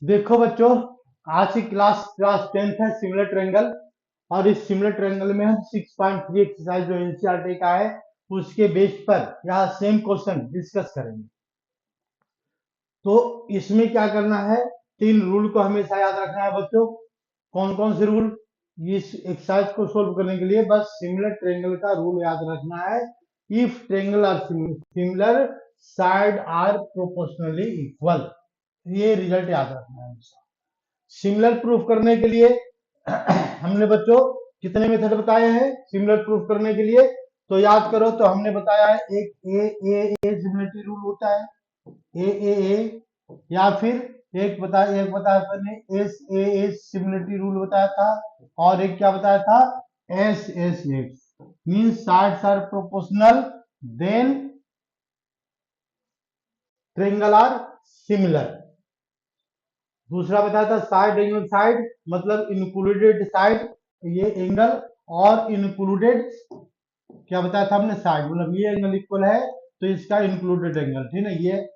देखो बच्चों, आज की क्लास क्लास 10th है सिमिलर ट्रायंगल। और इस सिमिलर ट्रायंगल में हम 6.3 एक्सरसाइज जो एनसीईआरटी का है उसके बेस पर यहाँ सेम क्वेश्चन डिस्कस करेंगे। तो इसमें क्या करना है, 3 रूल को हमेशा याद रखना है बच्चों। कौन कौन से रूल? इस एक्सरसाइज को सोल्व करने के लिए बस सिमिलर ट्रायंगल का रूल याद रखना है। If triangle are similar, side are proportionally equal, ये रिजल्ट याद रखना है। सिमिलर प्रूफ करने के लिए हमने बच्चों कितने मेथड बताए हैं सिमिलर प्रूफ करने के लिए? तो याद करो, तो हमने बताया है एक ए सिमिलरिटी रूल होता है, ए, या फिर एक बताया हमने एस सिमिलरिटी रूल बताया था, और एक क्या बताया था, S means sides are proportional then triangle are similar. दूसरा बताया था साइड एंगल साइड मतलब इंक्लूडेड साइड, ये एंगल, और इंक्लूडेड क्या बताया था हमने, साइड मतलब ये एंगल इक्वल है तो इसका इंक्लूडेड एंगल, ठीक है ये।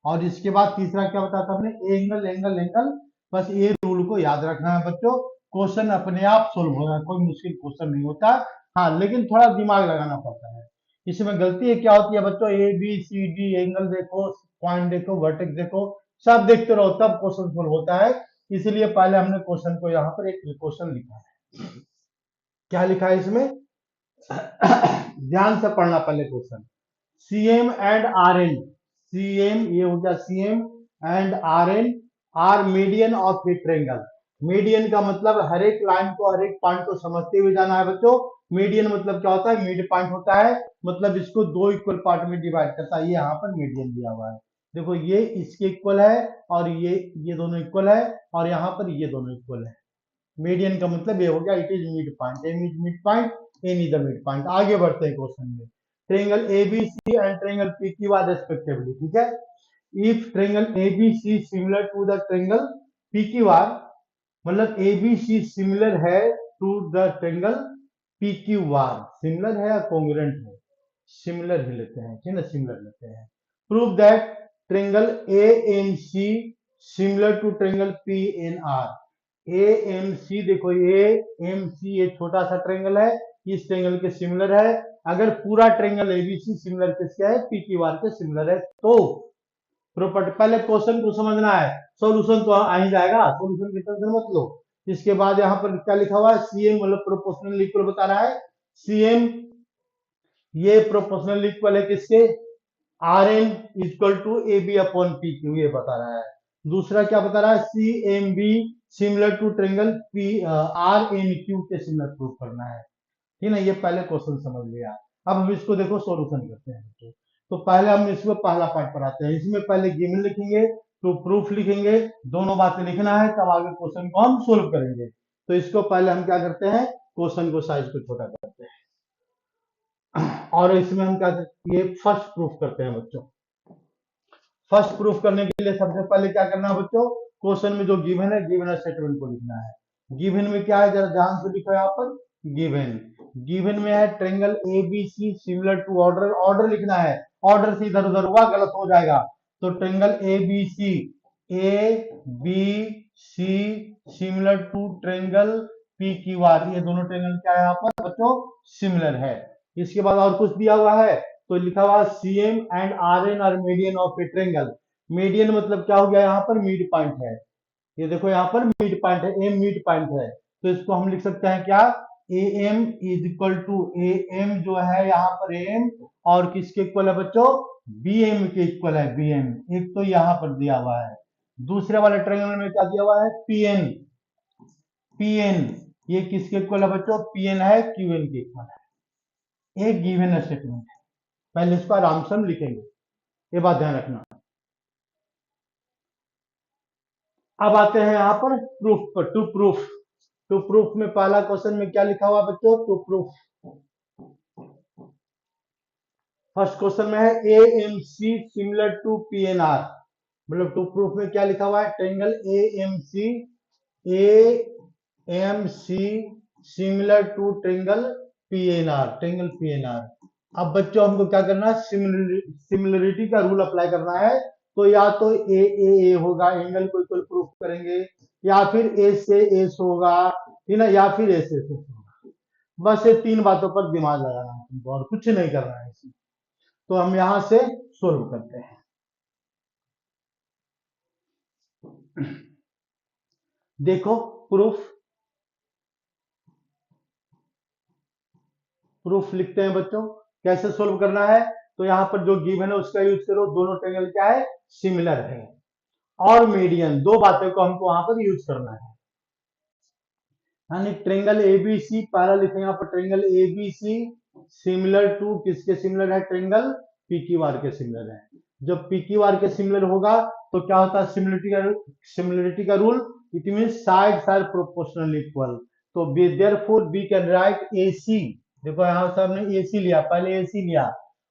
और इसके बाद तीसरा क्या बताया था हमने, एंगल एंगल एंगल। बस ये रूल को याद रखना है बच्चों, क्वेश्चन अपने आप सोल्व होगा, कोई मुश्किल क्वेश्चन नहीं होता। हाँ, लेकिन थोड़ा दिमाग लगाना पड़ता है। इसमें गलती है क्या होती है बच्चों, A B C D angle देखो, पॉइंट देखो, वर्टेक्स देखो, सब देखते रहो तब क्वेश्चन सोल्व होता है। इसलिए पहले हमने क्वेश्चन को यहाँ पर एक क्वेश्चन लिखा है। क्या लिखा है इसमें? ध्यान से पढ़ना पहले question. CM and R N, CM ये हो गया CM, and R N are median of a triangle. Median का मतलब हर एक लाइन को, हर एक पॉइंट को समझते हुए जाना है बच्चों। मीडियन मतलब क्या होता है, मिड पॉइंट होता है, मतलब इसको 2 इक्वल पार्ट में डिवाइड करता है। ये यहाँ पर मीडियन दिया हुआ है, देखो ये इसके इक्वल है, और ये दोनों इक्वल है, और यहाँ पर ये दोनों इक्वल है। मीडियन का मतलब ये हो गया, it is mid point, M is mid point, N is the mid point. आगे बढ़ते हैं क्वेश्चन में। Triangle ABC and triangle PQR respectively, ठीक है। If triangle ABC similar to the triangle PQR, मतलब एबीसी सिमिलर है to the triangle PQR, similar है या कॉन्ग्रुएंट है, सिमिलर ही लेते हैं, ठीक है, सिमिलर लेते हैं। Prove that triangle AMC similar to triangle PNR. A M C, देखो ए एम सी ये छोटा सा ट्रायंगल है, इस ट्रायंगल के सिमिलर है। अगर पूरा ट्रायंगल एबीसी सिमिलर किसके है, पी क्यू आर के सिमिलर है तो प्रॉपर्टी। पहले क्वेश्चन को समझना है, सॉल्यूशन तो आ ही जाएगा, सॉल्यूशन की टेंशन मत लो। इसके बाद यहाँ पर क्या लिखा हुआ है, सीएम मतलब प्रोपोर्शनल इक्वल बता रहा है। सीएम ये प्रोपोर्शनल इक्वल है किसके, R N equal to A B upon P Q, ये बता रहा है। दूसरा क्या बता रहा है, C M B similar to triangle P R N Q के सिमिलर प्रूव करना है, ठीक है। ये पहले क्वेश्चन समझ लिया। अब हम इसको देखो सॉल्यूशन करते हैं। तो पहले हम इसको पहला पार्ट पढ़ाते हैं। इसमें पहले गिवन लिखेंगे, तो प्रूफ लिखेंगे, दोनों बातें लिखना है, तब आगे क्वेश्चन को हम सोल्व करेंगे। तो इसको पहले हम क्या करते हैं, क्वेश्चन को साइज को छोटा करते हैं, और इसमें हम क्या करते हैं, ये फर्स्ट प्रूफ करते हैं बच्चों। फर्स्ट प्रूफ करने के लिए सबसे पहले क्या करना है बच्चों, क्वेश्चन में जो गिवन है, गिवन स्टेटमेंट को लिखना है। गिवन में क्या है, जरा ध्यान से लिखो यहाँ पर। गिवन गिवन में है triangle ABC similar to, order order लिखना है, ऑर्डर से इधर उधर हुआ गलत हो जाएगा। तो triangle ABC, A B C similar to triangle P Q R, ये दोनों ट्रायंगल क्या है यहाँ पर बच्चों, सिमिलर है। इसके बाद और कुछ दिया हुआ है, तो लिखा हुआ CM and R N are median of a triangle. Median मतलब क्या हो गया, यहाँ पर मिड पॉइंट है, ये देखो यहाँ पर मिड पॉइंट है, एम मिड पॉइंट है, तो इसको हम लिख सकते हैं क्या, A M is equal to, A M जो है यहाँ पर एम, और किसके इक्वल है बच्चों, बी एम के इक्वल है, बी एम। एक तो यहाँ पर दिया हुआ है, दूसरे वाले ट्रायंगल में क्या दिया हुआ है, पी एन, पी एन ये किसके इक्वल है बच्चों, पी एन है क्यू एन के इक्वल है। एक गिवन स्टेटमेंट है, पहले इसको आराम से हम लिखेंगे, ये बात ध्यान रखना। अब आते हैं यहाँ पर प्रूफ पर, टू प्रूफ। टू प्रूफ में पहला क्वेश्चन में क्या लिखा हुआ बच्चों, टू प्रूफ। फर्स्ट क्वेश्चन में है A M C similar to P N R, मतलब टू प्रूफ में क्या लिखा हुआ है, triangle A M C similar to triangle P N R, triangle P N R. अब बच्चों हमको क्या करना है, सिमिलरिटी का रूल अप्लाई करना है। तो या तो ए होगा, एंगल को इक्वल प्रूफ करेंगे, या फिर ए से एस होगा, है ना, या फिर ए से एस होगा। बस ये तीन बातों पर दिमाग लगाना है तुमको, और कुछ नहीं करना है इसमें। तो हम यहां से सोल्व करते हैं। देखो प्रूफ, प्रूफ लिखते हैं बच्चों। कैसे सोल्व करना है, तो यहाँ पर जो गिवन है उसका यूज करो। दोनों ट्रायंगल क्या है, सिमिलर है, और मीडियन, दो बातों को हमको वहां पर यूज करना है। यानी ट्रायंगल एबीसी, पहला लिखेंगे यहाँ पर ट्रायंगल एबीसी सिमिलर टू किसके सिमिलर है, ट्रायंगल पीक्यूआर के सिमिलर है। जब पीक्यूआर के सिमिलर होगा तो क्या होता है, सिमिलरिटी का rule, it mean sides are proportional equal. तो therefore we can write AC, देखो यहाँ से हमने एसी लिया, पहले एसी लिया,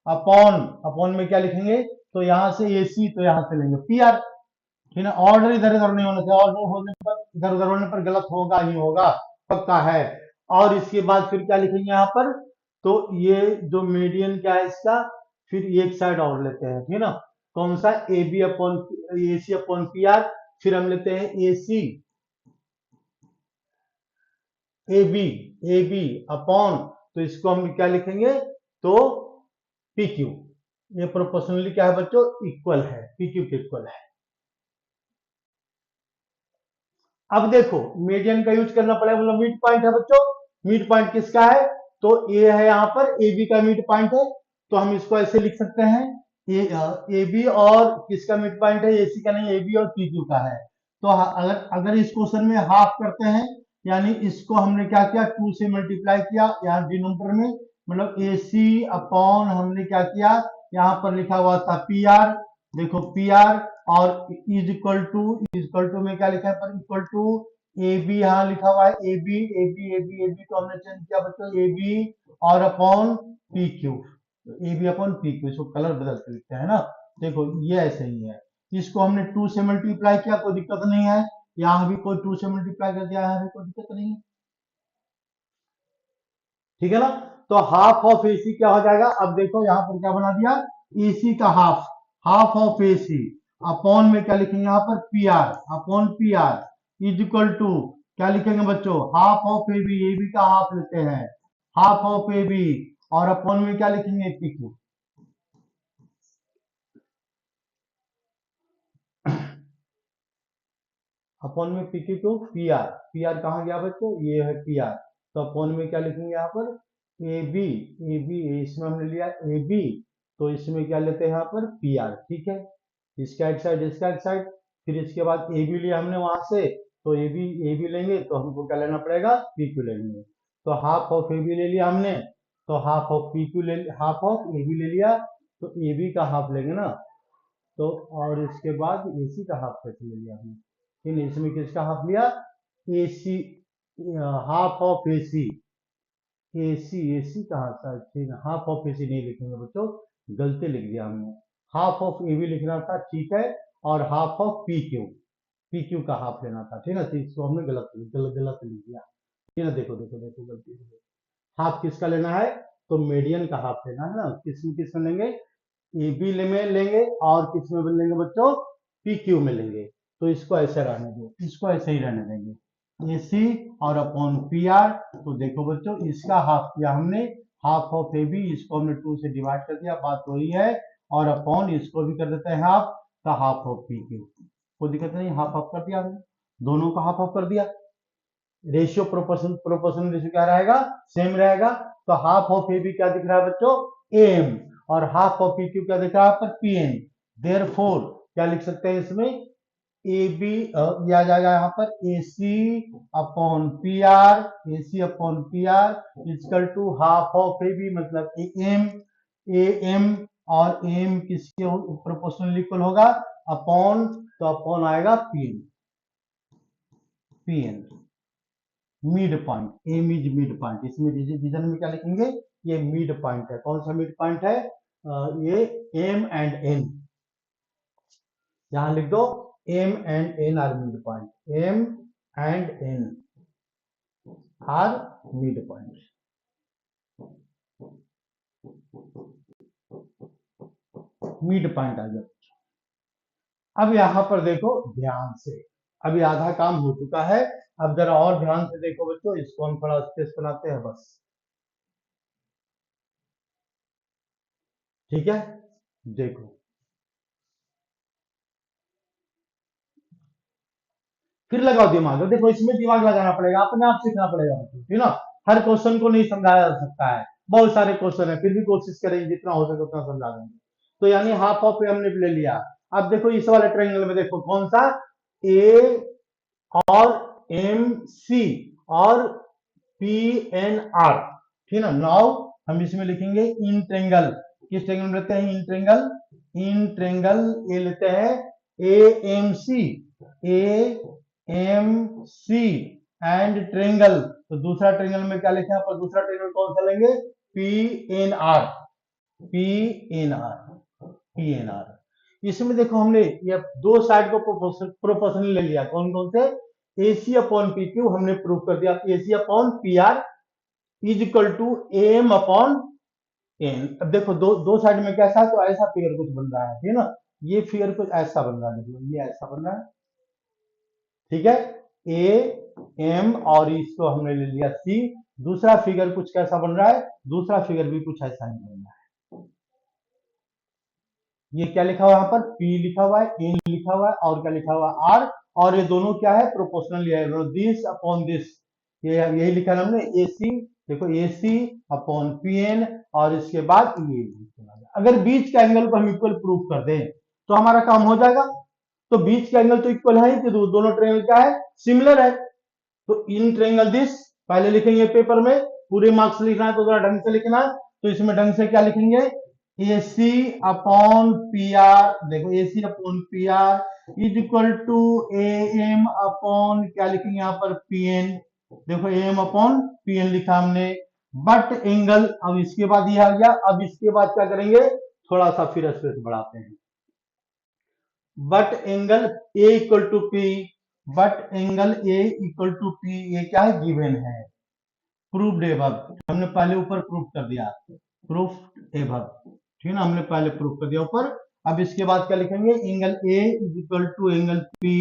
अपॉन, अपॉन में क्या लिखेंगे, तो यहाँ से एसी, तो यहाँ से लेंगे पी आर, ठीक है। ऑर्डर इधर उधर नहीं होना चाहिए, ऑर्डर होने पर, इधर उधर होने पर गलत होगा ही होगा, पक्का है। और इसके बाद फिर क्या लिखेंगे यहाँ पर, तो ये जो मीडियन क्या है इसका, फिर एक साइड और लेते हैं, ठीक है ना, कौन सा, A B upon, A C upon P R, फिर हम लेते हैं ए सी, ए बी अपॉन, तो इसको हम क्या लिखेंगे, तो पी क्यू। ये प्रोपोर्शनली क्या है बच्चों, इक्वल है, पी क्यू के इक्वल है। अब देखो मीडियन का यूज करना पड़ेगा, मतलब मिड पॉइंट है बच्चों, मिड पॉइंट किसका है, तो ए है यहाँ पर, ए बी का मिड पॉइंट है, तो हम इसको ऐसे लिख सकते हैं, ए बी और किसका मिड पॉइंट है, ए सी का नहीं, ए बी और पी क्यू का है। तो अगर अगर इस क्वेश्चन में हाफ करते हैं, यानी इसको हमने क्या किया, 2 से मल्टीप्लाई किया यहाँ डिनोमिनेटर में, मतलब ए सी अपॉन, हमने क्या किया, यहाँ पर लिखा हुआ था पी आर, देखो पी आर, और इज इक्वल टू में क्या लिखा है, पर इक्वल टू ए बी, यहाँ लिखा हुआ है A B, A B, A B, A B को हमने चेंज किया बच्चों, ए बी और upon P Q, A B upon P Q, इसको कलर बदल के लिखते हैं ना, देखो ये ऐसे ही है। इसको हमने 2 से मल्टीप्लाई किया, कोई दिक्कत नहीं है, यहाँ भी कोई 2 से मल्टीप्लाई कर दिया, यहाँ भी कोई दिक्कत नहीं है, ठीक है ना। तो हाफ ऑफ एसी क्या हो जाएगा, अब देखो यहाँ पर क्या बना दिया, एसी का half, half of AC upon में क्या लिखेंगे यहाँ पर, P R upon P R is equal to, क्या लिखेंगे बच्चों, हाफ ऑफ ए बी का हाफ लेते हैं, हाफ ऑफ ए बी, और अपॉन में क्या लिखेंगे, पी क्यू। अपॉन में पी क्यू क्यों, पी आर कहाँ गया बच्चों, ये है पी आर, तो अपॉन में क्या लिखेंगे यहाँ पर, ए बी, इसमें हमने लिया ए बी, तो इसमें क्या लेते हैं यहाँ पर पी आर, ठीक है, इसका एक साइड, इसका एक साइड, फिर इसके बाद ए बी लिया हमने वहां से, तो ए बी लेंगे तो हमको क्या लेना पड़ेगा, पी क्यू लेंगे, तो हाफ ऑफ ए बी ले लिया हमने, तो हाफ ऑफ पी क्यू ले, हाफ ऑफ ए बी ले लिया, तो ए बी का हाफ लेंगे ना, तो और इसके बाद ए सी का हाफ कैसे ले लिया हमने, फिर इसमें किसका हाफ लिया, ए सी, हाफ ऑफ ए सी, ए सी कहाँ था, ठीक है, हाफ ऑफ ए सी नहीं लिखेंगे बच्चों, गलती लिख दिया हमने, हाफ ऑफ ए बी लिखना था, ठीक है, और हाफ ऑफ पी क्यू का हाफ लेना था, ठीक है ना, तो इसको हमने गलत गलत गलत लिख दिया, ठीक है ना, देखो देखो देखो गलती हो गई। हाफ किसका लेना है, तो मीडियन का हाफ लेना है ना, किसमें किसमें लेंगे, ए बी में लेंगे, और किस में लेंगे बच्चों, पी क्यू में लेंगे, तो इसको ऐसे रहने दो, इसको ऐसे ही रहने देंगे, ए सी और अपॉन पी आर, तो देखो बच्चों इसका हाफ किया हमने, हाफ ऑफ ए बी, इसको हमने 2 से डिवाइड कर दिया, बात वही है, और अपॉन इसको भी कर देते हैं हाफ, का हाफ ऑफ पी क्यू, कोई दिक्कत नहीं, हाफ हाफ कर दिया हमने, दोनों का हाफ हाफ कर दिया, रेशियो प्रोपोर्शन, प्रोपोर्शन रेशियो क्या रहेगा, सेम रहेगा, तो हाफ ऑफ ए बी क्या दिख रहा है बच्चों, एम, और हाफ ऑफ पी क्यू क्या दिख रहा है पर पी एन, देयरफॉर क्या लिख सकते हैं इसमें, ए बी दिया जाएगा यहाँ पर A C upon P R, A C upon P R equal to half of A B, मतलब ए एम, और एम किसके प्रोपोर्शनल इक्वल होगा, अपॉन, तो अपॉन आएगा P N, mid point, M is mid point, इसमें division में क्या लिखेंगे, ये मिड पॉइंट है, कौन सा मिड पॉइंट है, ये एम एंड एन, यहां लिख दो, M and N are mid point, M and N are mid point, mid point आ गया। अब यहाँ पर देखो ध्यान से, अभी आधा काम हो चुका है, अब जरा और ध्यान से देखो बच्चों, इसको हम थोड़ा स्पेस बनाते हैं बस, ठीक है। देखो फिर लगाओ दिमाग, देखो इसमें दिमाग लगाना पड़ेगा, अपने आप सीखना पड़ेगा बच्चों, ठीक ना। हर क्वेश्चन को नहीं समझाया जा सकता है, बहुत सारे क्वेश्चन है, फिर भी कोशिश करेंगे जितना हो सके उतना समझा देंगे। तो यानी हाफ ऑफ पे हमने ले लिया। अब देखो इस वाले ट्रायंगल में देखो कौन सा, ए और एम सी और पी एन आर, ठीक ना। नाउ हम इसमें लिखेंगे इन ट्रेंगल, किस ट्रेंगल में लेते हैं, इन ट्रेंगल, इन ट्रेंगल ये लेते हैं A M C, A M C and triangle. तो दूसरा ट्रेंगल में क्या लिखा है पर, दूसरा ट्रेंगल कौन सा लेंगे, P N R, P N R, P N R. इसमें देखो हमने ये दो साइड को प्रोपोर्शनल ले लिया, कौन कौन से, एसी अपॉन पी क्यू हमने प्रूव कर दिया, AC upon P R is equal to M upon N. अब देखो दो दो साइड में कैसा है, तो ऐसा फिगर कुछ बन रहा है, ठीक है ना, ये फिगर कुछ ऐसा बन रहा है, देखो ये ऐसा बन रहा है, ठीक है, ए एम और इसको हमने ले लिया सी। दूसरा फिगर कुछ कैसा बन रहा है, दूसरा फिगर भी कुछ ऐसा ही बन रहा है। ये क्या लिखा हुआ है यहाँ पर, पी लिखा हुआ है, एन लिखा हुआ है, और क्या लिखा हुआ है, आर, और ये दोनों क्या है, प्रोपोर्शनल है, दिस अपॉन दिस, ये यही लिखा है हमने, ए सी, देखो A C upon P N, और इसके बाद ये। अगर बीच के एंगल को हम इक्वल प्रूव कर दें तो हमारा काम हो जाएगा। तो बीच के एंगल तो इक्वल है ही, कि दोनों ट्रायंगल क्या है, सिमिलर है। तो इन ट्रायंगल दिस पहले लिखेंगे पेपर में, पूरे मार्क्स लिखना है तो जरा ढंग से लिखना है। तो इसमें ढंग से क्या लिखेंगे, A C upon P R, देखो A C upon P R is equal to A M upon क्या लिखेंगे यहाँ पर, पी एन, देखो A M upon P N लिखा हमने, बट एंगल, अब इसके बाद यह आ गया, अब इसके बाद क्या करेंगे, थोड़ा सा फिर स्पेस बढ़ाते हैं, but angle A equal to P, but angle A equal to P, ये क्या है, गिवन है, प्रूफ एबव, हमने पहले ऊपर प्रूफ कर दिया, प्रूफ एबव, ठीक है ना, हमने पहले प्रूफ कर दिया ऊपर। अब इसके बाद क्या लिखेंगे, angle A is equal to angle P,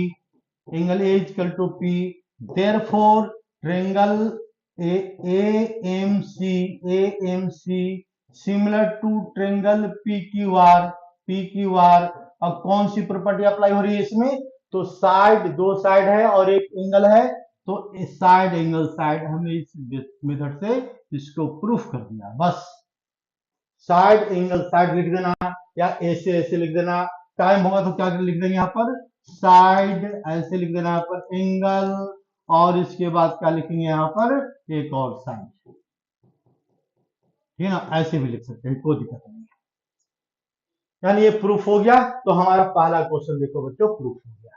angle A is equal to P, therefore triangle A M C similar to triangle P Q R, P Q R. अब कौन सी प्रॉपर्टी अप्लाई हो रही है इसमें, तो साइड, दो साइड है और एक एंगल है, तो साइड एंगल साइड हमने इस मेथड से इसको प्रूफ कर दिया, बस। साइड एंगल साइड लिख देना, या ऐसे ऐसे लिख देना, टाइम होगा तो क्या लिख देंगे यहाँ पर, साइड ऐसे लिख देना यहाँ पर, एंगल, और इसके बाद क्या लिखेंगे यहाँ पर, एक और साइड, ठीक है ना, ऐसे भी लिख सकते हैं, कोई दिक्कत नहीं है। यानी ये प्रूफ हो गया। तो हमारा पहला क्वेश्चन देखो बच्चों, प्रूफ हो गया।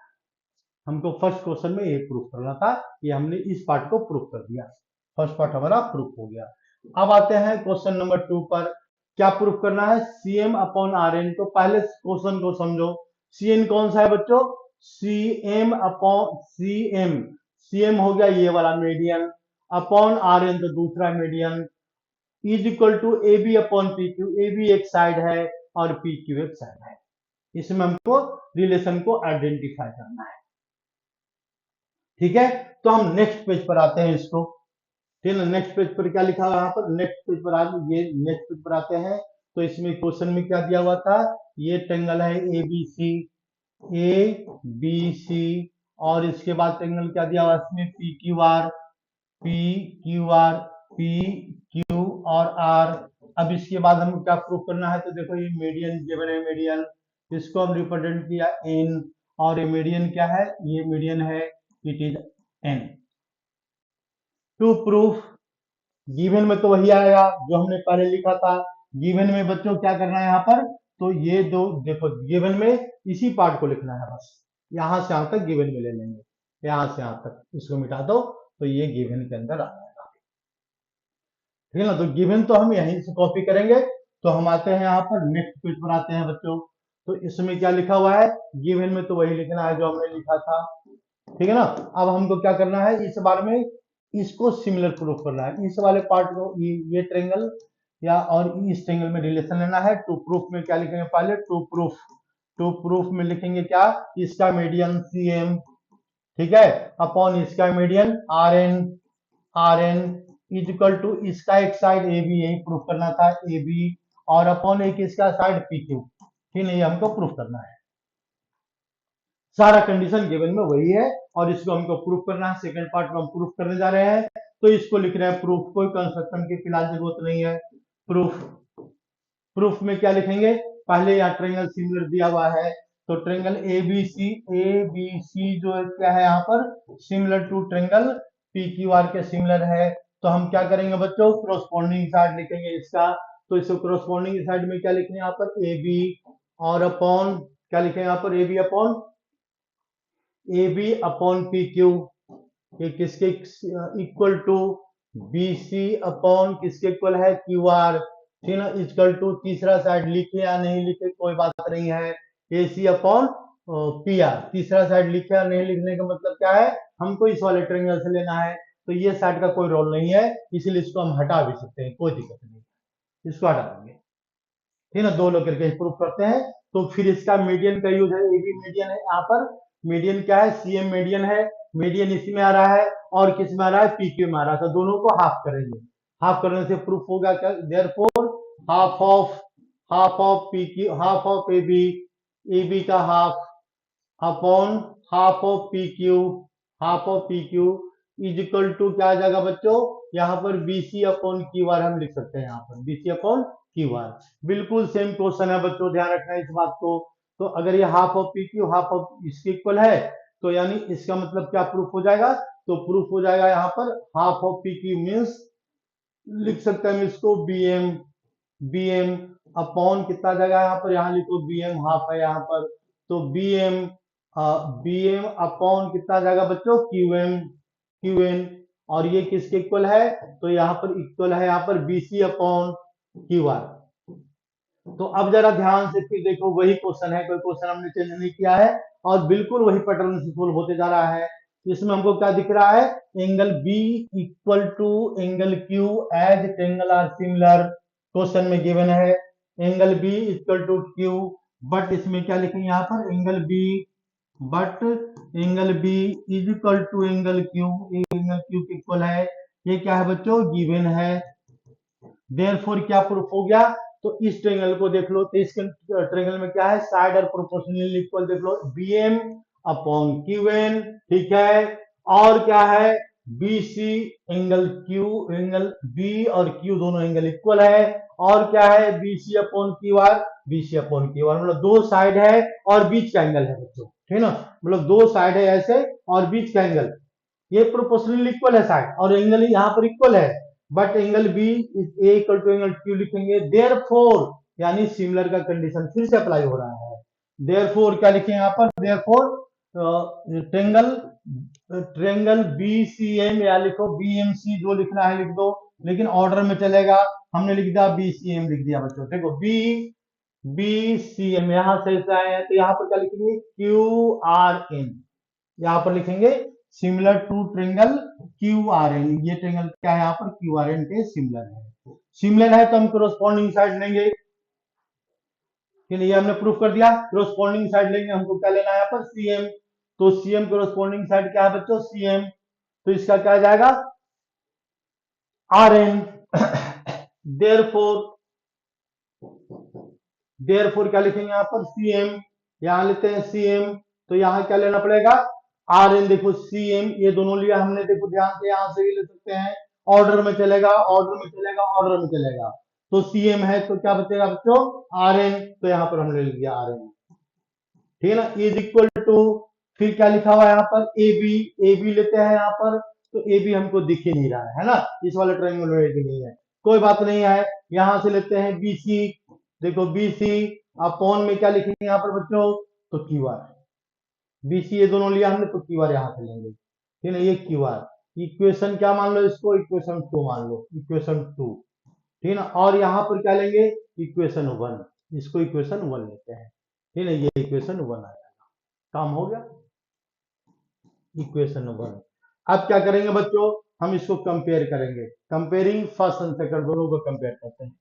हमको फर्स्ट क्वेश्चन में ये प्रूफ करना था, ये हमने इस पार्ट को प्रूफ कर दिया, फर्स्ट पार्ट हमारा प्रूफ हो गया। अब आते हैं क्वेश्चन नंबर 2 पर, क्या प्रूफ करना है, सीएम अपॉन आर एन। तो पहले क्वेश्चन को समझो, सीएन कौन सा है बच्चों, सीएम अपॉन सीएम, सीएम हो गया ये वाला मीडियन, अपॉन आर एन तो दूसरा median, is equal to A B upon P Q, A B एक साइड है और पी क्यू एक साइड है। इसमें हमको रिलेशन को आइडेंटिफाई करना है, ठीक है। तो हम नेक्स्ट पेज पर आते हैं इसको, ठीक है ना। नेक्स्ट पेज पर क्या लिखा हुआ है यहाँ पर, नेक्स्ट पेज पर आज ये नेक्स्ट पेज पर आते हैं। तो इसमें क्वेश्चन में क्या दिया हुआ था, ये ट्रायंगल है A B C, A B C, और इसके बाद ट्रायंगल क्या दिया हुआ है इसमें, P Q R, P Q R, P Q और आर। अब इसके बाद हमको क्या प्रूफ करना है, तो देखो ये मीडियन गिवन है, मीडियन, इसको हम रिप्रेजेंट किया एन, और ये मीडियन क्या है, ये मीडियन है, it is N. To proof, given में तो वही आएगा जो हमने पहले लिखा था। गिवन में बच्चों क्या करना है यहाँ पर, तो ये दो देखो, गिवन में इसी पार्ट को लिखना है बस, यहां से यहां तक गिवन में ले लेंगे, यहां से यहां तक इसको मिटा दो, तो ये गिवन के अंदर आ जाएगा, ठीक है ना। तो गिवन तो हम यहीं से कॉपी करेंगे। तो हम आते हैं यहाँ पर नेक्स्ट पेज पर आते हैं बच्चों। तो इसमें क्या लिखा हुआ है, गिवन में तो वही लिखना है जो हमने लिखा था, ठीक है ना। अब हमको क्या करना है, इस बार में इसको सिमिलर प्रूफ करना है, इस वाले पार्ट को, ये ट्रायंगल या और इस ट्रायंगल में रिलेशन लेना है। टू प्रूफ में क्या लिखेंगे, पहले टू प्रूफ, टू प्रूफ में लिखेंगे क्या, इसका मीडियन CM, ठीक है, अपॉन इसका median R N is equal to इसका एक साइड ए बी, यही प्रूफ करना था ए बी, और अपॉन एक इसका साइड पी क्यू, ठीक है, ये हमको प्रूफ करना है। सारा कंडीशन गिवन में वही है और इसको हमको प्रूफ करना है। सेकंड पार्ट में हम प्रूफ करने जा रहे हैं, तो इसको लिख रहे हैं प्रूफ, कोई कंस्ट्रक्शन की फिलहाल जरूरत नहीं है। प्रूफ, प्रूफ में क्या लिखेंगे, पहले यहाँ ट्रेंगल सिमिलर दिया हुआ है, तो ट्रेंगल ए बी सी जो क्या है यहाँ पर similar to triangle P Q R के सिमिलर है। तो हम क्या करेंगे बच्चों, क्रोस्पॉन्डिंग साइड लिखेंगे इसका, तो इसको क्रोस्पॉन्डिंग साइड में क्या लिखेंगे यहाँ पर ए बी, और अपॉन क्या लिखेंगे यहाँ पर A B upon P Q, ये किसके equal to B C upon किसके इक्वल है क्यू आर, ठीक है, इक्वल टू तीसरा साइड लिखे या नहीं लिखे कोई बात नहीं है, ए सी अपॉन पी आर, तीसरा साइड लिखे या नहीं लिखने का मतलब क्या है, हमको इस वाले ट्रायंगल से लेना है, तो ये साइड का कोई रोल नहीं है, इसलिए इसको हम हटा भी सकते हैं, कोई दिक्कत नहीं, इसको हटा देंगे, ठीक है ना, दो लोग करके प्रूफ करते हैं। तो फिर इसका मीडियन का यूज है, ए बी मीडियन है यहाँ पर, मीडियन क्या है, सीएम मीडियन है, मीडियन इसमें आ रहा है और किस में आ रहा है, पीक्यू में आ रहा है, तो दोनों को हाफ करेंगे, हाफ करने से प्रूफ होगा क्या, therefore half of PQ, half of A B का half upon half of P Q is equal to क्या आ जाएगा बच्चों, यहाँ पर बीसी अपॉन क्यू आर हम लिख सकते हैं, यहाँ पर बीसी अपॉन क्यू आर, बिल्कुल सेम क्वेश्चन है बच्चों, ध्यान रखना है इस बात को। तो अगर ये half of P Q half of इसके इक्वल है, तो यानी इसका मतलब क्या प्रूफ हो जाएगा, तो प्रूफ हो जाएगा यहाँ पर half of P Q means लिख सकते हैं इसको बी एम अपॉन कितना जाएगा यहाँ पर, यहाँ लिखो बी एम हाफ है यहाँ पर, तो बी एम अपॉन कितना जाएगा बच्चों, क्यू एन, और ये किसके इक्वल है, तो यहाँ पर इक्वल है यहाँ पर बीसी अपॉन क्यू आर। तो अब जरा ध्यान से फिर देखो, वही क्वेश्चन है, कोई क्वेश्चन हमने चेंज नहीं किया है और बिल्कुल वही पैटर्न से सोल्व होते जा रहा है। इसमें हमको क्या दिख रहा है, angle B equal to angle Q as triangle are similar, question में गिवन है angle B equal to Q, but इसमें क्या लिखेंगे यहाँ पर angle B is equal to angle Q के इक्वल है, ये क्या है बच्चों, गिवन है। देयरफॉर क्या प्रूफ हो गया, तो इस ट्रायंगल को देख लो, तो इस ट्रायंगल में क्या है, साइड और प्रोपोर्शनली इक्वल, देख लो bm अपॉन qn, ठीक है, और क्या है bc एंगल b और q दोनों एंगल इक्वल है, और क्या है bc अपॉन qr, मतलब दो साइड है और बीच का एंगल है बच्चों, ठीक है ना, मतलब दो साइड है ऐसे और बीच का एंगल, ये प्रोपोर्शनली इक्वल है साइड और एंगल यहाँ पर इक्वल है, but angle B is a equal to angle Q लिखेंगे, देयरफॉर यानी सिमिलर का कंडीशन फिर से अप्लाई हो रहा है, देयरफॉर क्या लिखेंगे यहाँ पर, therefore triangle triangle B C M, या लिखो बी एम सी, जो लिखना है लिख दो, लेकिन ऑर्डर में चलेगा, हमने लिख दिया बी सी एम लिख दिया बच्चों, देखो बी सी एम यहाँ से आए हैं, तो यहाँ पर क्या लिखेंगे क्यू आर एन, यहाँ पर लिखेंगे similar to triangle Q R N, ये ट्रायंगल क्या है यहाँ पर क्यू आर एन के सिमिलर है, तो हम कोरोस्पॉन्डिंग साइड लेंगे, ये हमने प्रूफ कर दिया, कोरोस्पॉन्डिंग साइड लेंगे, हमको क्या लेना है यहाँ पर सीएम, तो सीएम कोरोस्पॉन्डिंग साइड क्या है बच्चों, सीएम, तो इसका क्या जाएगा आर एन, देयरफॉर क्या लिखेंगे यहाँ पर सीएम, यहाँ लेते हैं सीएम, तो यहाँ क्या लेना पड़ेगा आर एन, देखो सीएम ये दोनों लिया हमने, देखो ध्यान से यहाँ से भी ले सकते हैं, ऑर्डर में चलेगा, तो सीएम है तो क्या बचेगा बच्चों आर एन, तो यहाँ पर हमने ले लिया आर एन, ठीक है ना, इज इक्वल टू, फिर क्या लिखा हुआ है यहाँ पर ए बी लेते हैं यहाँ पर, तो ए बी हमको दिख ही नहीं रहा है ना, इस वाले ट्रायंगल में भी नहीं है, कोई बात नहीं है, यहां से लेते हैं बीसी, देखो बीसी अपॉन में क्या लिखेंगे यहाँ पर बच्चों, तो क्यू आर, बीसी ये दोनों लिया हमने, तो क्यू आर यहाँ से लेंगे, ठीक है, ये क्यू आर, इक्वेशन क्या मान लो इसको, इक्वेशन 2 मान लो, इक्वेशन 2, ठीक है ना, और यहाँ पर क्या लेंगे इक्वेशन 1, इसको इक्वेशन 1 लेते हैं, ठीक है, ये इक्वेशन 1 आ जाएगा, काम हो गया, इक्वेशन 1। अब क्या करेंगे बच्चों, हम इसको कंपेयर करेंगे, कंपेयरिंग फर्स्ट एंड सेकंड दोनों को कंपेयर करते हैं,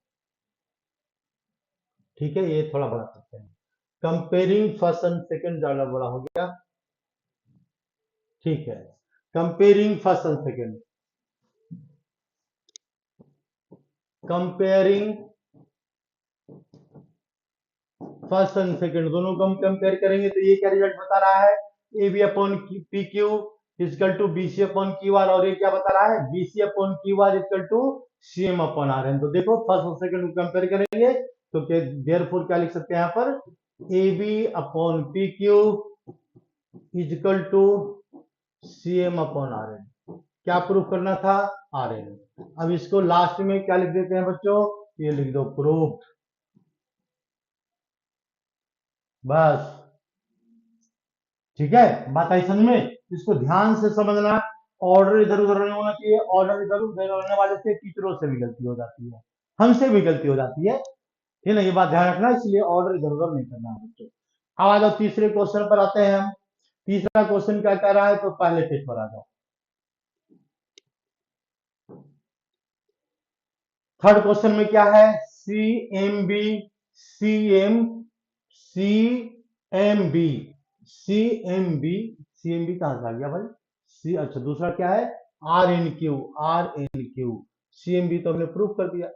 ठीक है, ये थोड़ा बड़ा करते हैं, कंपेयरिंग फर्स्ट एंड सेकंड ज्यादा बड़ा हो गया, ठीक है। Comparing first and second, comparing first and second दोनों को हम कंपेयर करेंगे तो ये क्या रिजल्ट बता रहा है, A B upon P Q is equal to B C upon Q R, और ये क्या बता रहा है, B C upon Q R is equal to C M upon R N. तो देखो फर्स्ट और सेकंड को कंपेयर करेंगे तो देयरफॉर क्या लिख सकते हैं यहाँ पर, A B upon P Q is equal to C M upon R N. क्या प्रूफ करना था, आर एन। अब इसको लास्ट में क्या लिख देते हैं बच्चों, ये लिख दो प्रूफ, बस, ठीक है। बात आई समझ में, इसको ध्यान से समझना, ऑर्डर इधर उधर नहीं होना चाहिए, ऑर्डर इधर उधर होने वाले से टीचरों से भी गलती हो जाती है, हमसे भी गलती हो जाती है, ठीक है ना, ये बात ध्यान रखना, इसलिए ऑर्डर इधर उधर नहीं करना है बच्चों। अब आ जाओ तीसरे क्वेश्चन पर आते हैं हम। तीसरा क्वेश्चन क्या कह रहा है, तो पहले पेज पर आ जाओ। थर्ड क्वेश्चन में क्या है, C M B, C M, C M B, C M B, C M B कहां से आ गया भाई, सी, अच्छा दूसरा क्या है, R N Q, R N Q, C M B तो हमने प्रूफ कर दिया,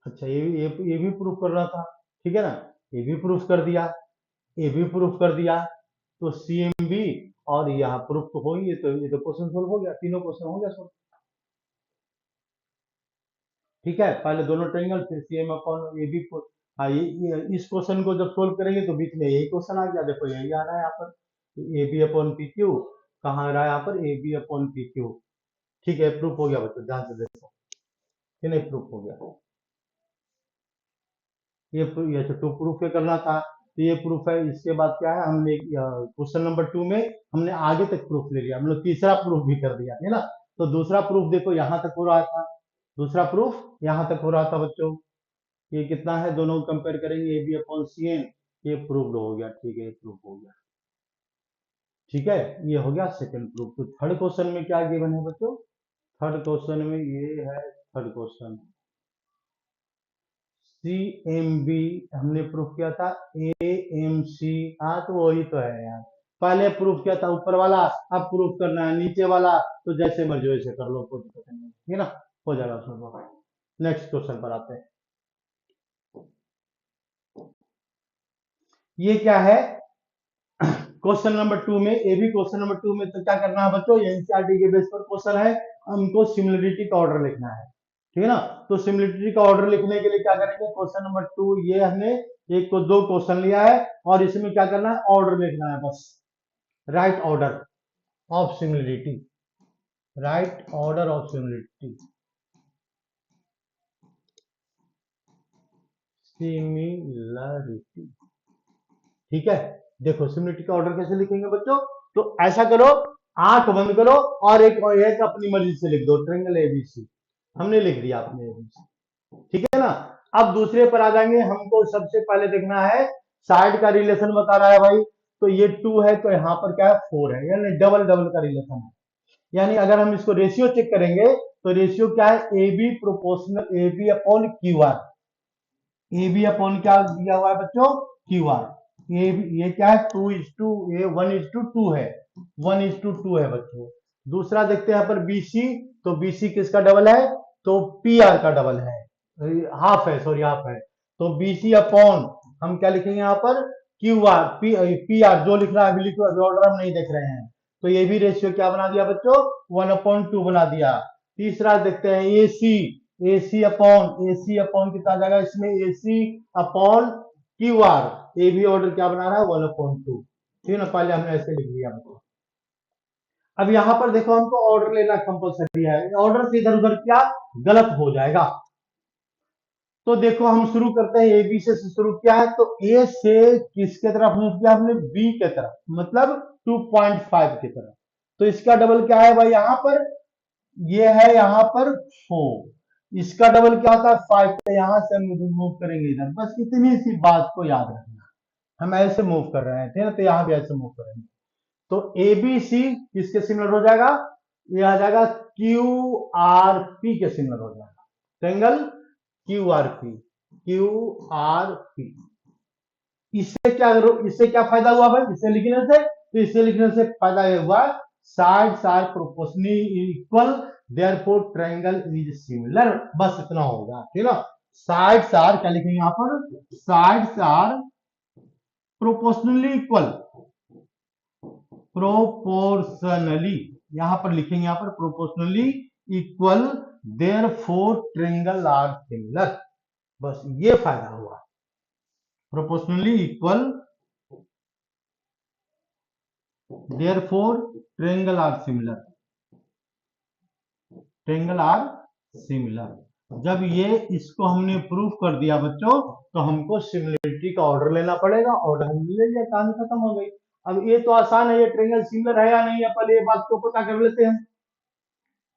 अच्छा ये भी प्रूफ करना था, ठीक है ना, ये भी प्रूफ कर दिया, ये भी प्रूफ कर दिया, तो सी एम बी और यहाँ प्रूफ तो हो ही, ये तो क्वेश्चन सोल्व हो गया, तीनों क्वेश्चन हो गया सोल्व, ठीक है। पहले दोनों ट्रायंगल फिर C M upon A B को, हाँ इस क्वेश्चन को जब सोल्व करेंगे तो बीच में यही क्वेश्चन आ गया, देखो यही आ रहा है यहाँ पर, A B upon P Q कहाँ आ रहा है यहाँ पर, A B upon P Q, ठीक है, प्रूफ हो गया बच्चों, ध्यान से देखो, कि नहीं प्रूफ हो गया, ये तो टू प्रूफ पे करना था, तो ये प्रूफ है। इसके बाद क्या है, हमने क्वेश्चन नंबर 2 में हमने आगे तक प्रूफ ले लिया, हम लोग तीसरा प्रूफ भी कर दिया है ना, तो दूसरा प्रूफ देखो यहाँ तक हो रहा था, दूसरा प्रूफ यहाँ तक हो रहा था बच्चों, ये कितना है, दोनों को कंपेयर करेंगे, A B upon C N, ये प्रूफ हो गया, ठीक है, ये प्रूफ हो गया, ठीक है, ये हो गया सेकंड प्रूफ। तो थर्ड क्वेश्चन में क्या गिवन है बच्चों, थर्ड क्वेश्चन में ये है, third question C M B हमने प्रूफ किया था, ए एम सी, हाँ तो वही तो है यार, पहले प्रूफ किया था ऊपर वाला, अब प्रूफ करना है नीचे वाला, तो जैसे मर्जी वैसे कर लो, कोई दिक्कत नहीं है, ठीक है ना, हो जाएगा सब। नेक्स्ट क्वेश्चन पर आते हैं, ये क्या है, क्वेश्चन नंबर 2 में, ये भी क्वेश्चन नंबर 2 में, तो क्या करना है बच्चों, एनसीईआरटी के बेस पर क्वेश्चन है, हमको सिमिलरिटी का ऑर्डर लिखना है, ठीक है ना, तो सिमिलरिटी का ऑर्डर लिखने के लिए क्या करेंगे, क्वेश्चन नंबर 2 ये हमने एक को दो क्वेश्चन लिया है, और इसमें क्या करना है, ऑर्डर लिखना है बस, right order of similarity, right order of similarity, similarity, ठीक है। देखो सिमिलरिटी का ऑर्डर कैसे लिखेंगे बच्चों, तो ऐसा करो, आंख बंद करो और एक अपनी मर्जी से लिख दो, ट्रायंगल एबीसी, हमने लिख दिया अपने एबीसी, ठीक है ना। अब दूसरे पर आ जाएंगे, हमको सबसे पहले देखना है साइड का रिलेशन बता रहा है भाई, तो ये 2 है तो यहाँ पर क्या है 4 है, यानी डबल डबल का रिलेशन है, यानी अगर हम इसको रेशियो चेक करेंगे तो रेशियो क्या है, A B proportional A B upon Q R, A B upon क्या दिया हुआ है बच्चों, क्यू आर, ये क्या है 2:2, ये 1:2 है, 1:2 है बच्चों। दूसरा देखते हैं यहाँ पर बीसी, तो बीसी किसका डबल है, तो पी आर का डबल है, हाफ है, सॉरी हाफ है, तो बीसी अपॉन हम क्या लिखेंगे यहाँ पर, क्यू आर, पी आर जो लिख रहा है अभी लिखो, अभी ऑर्डर हम नहीं देख रहे हैं, तो ये भी रेशियो क्या बना दिया बच्चों, 1/2 बना दिया। तीसरा देखते हैं ए सी, ए सी अपॉन कितना आ जाएगा इसमें, ए सी अपॉन क्यू आर, ये भी ऑर्डर क्या बना रहा है, 1/2, ठीक है ना, पहले हमने ऐसे लिख दिया। अब यहाँ पर देखो हमको ऑर्डर लेना कंपलसरी है, ऑर्डर से इधर उधर क्या गलत हो जाएगा, तो देखो हम शुरू करते हैं, ए बी से शुरू किया है, तो ए से किसके तरफ मूव किया हमने, बी के तरफ, मतलब 2.5 की तरफ, तो इसका डबल क्या है भाई यहाँ पर, ये है यहाँ पर 4, इसका डबल क्या होता है 5, तो यहां से हम मूव करेंगे इधर, बस इतनी सी बात को याद रखना, हम ऐसे मूव कर रहे हैं, ठीक है, तो यहाँ भी ऐसे मूव करेंगे, तो ए बी सी किसके सिमिलर हो जाएगा, ये आ जाएगा क्यू आर पी के सिमिलर हो जाएगा, triangle Q R P, Q R P, इससे क्या फायदा हुआ भाई, इसे लिखने से? तो इसे लिखने से फायदा ये हुआ, sides are proportionally equal, therefore triangle is similar. बस इतना होगा, ठीक है ना। साइड्स आर, क्या लिखेंगे यहाँ पर, sides are proportionally equal, proportionally यहां पर लिखेंगे, यहां पर proportionally equal, therefore triangle are similar. बस ये फायदा हुआ, proportionally equal, therefore triangle are similar, triangle are similar. जब ये इसको हमने प्रूफ कर दिया बच्चों, तो हमको सिमिलरिटी का ऑर्डर लेना पड़ेगा, ऑर्डर हम ले लिया, कहानी खत्म हो गई। अब ये तो आसान है, ये ट्रायंगल सिमिलर है या नहीं है, पहले ये बात को पता कर लेते हैं,